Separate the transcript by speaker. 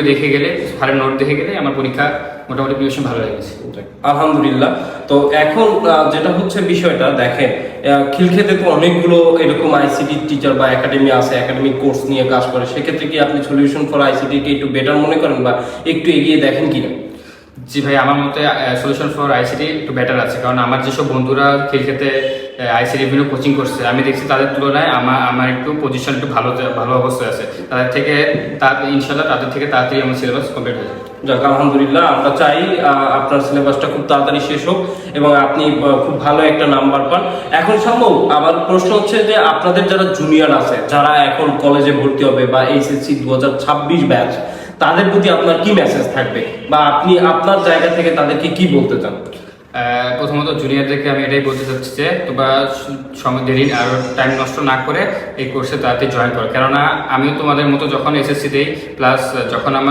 Speaker 1: দেখে গেলে স্যারের নোট দেখে গেলে আমার পরীক্ষা মোটামুটি প্রিপারেশন ভালো হয়ে গেছে।
Speaker 2: আলহামদুলিল্লাহ। তো এখন যেটা হচ্ছে বিষয়টা দেখেন, খিলক্ষেতে তো অনেকগুলো এরকম আইসিটি টিচার বা একাডেমি আছে, একাডেমিক কোর্স নিয়ে কাজ করে। সেক্ষেত্রে কি আপনি সলিউশন ফর আইসিটি কে একটু বেটার মনে করেন বা একটু এগিয়ে দেখেন কিনা?
Speaker 1: জি ভাই, আমার মতে সলিউশন ফর আইসিটি একটু বেটার আছে, কারণ আমার যেসব বন্ধুরা খিলক্ষেতে আইসিটি বিভিন্ন কোচিং করছে আমি দেখছি তাদের তুলনায় আমার একটু পজিশন একটু ভালো অবস্থায় আছে। তাদের থেকে ইনশাল্লাহ তাদের থেকে তাড়াতাড়ি আমার সিলেবাস কমপ্লিট হয়ে যায়।
Speaker 2: যাক আলহামদুলিল্লাহ, আমরা চাই আপনার সিলেবাসটা খুব তাড়াতাড়ি শেষ হোক এবং আপনি খুব ভালো একটা নাম্বার পান। এখন সম্ভব আমার প্রশ্ন হচ্ছে যে আপনাদের যারা জুনিয়র আছে, যারা এখন কলেজে ভর্তি হবে বা এইচএসসি 2026 ব্যাচ, তাদের প্রতি আপনার কি মেসেজ থাকবে বা আপনি আপনার জায়গা থেকে তাদেরকে কি বলতে চান?
Speaker 1: প্রথমত জুনিয়রদেরকে আমি এটাই বলতে চাচ্ছি যে তোমরা সময় দেরি আর টাইম নষ্ট না করে এই কোর্সে তাড়াতাড়ি জয়েন করো, কেননা আমিও তোমাদের মতো যখন এসএসসি দেই প্লাস যখন আমার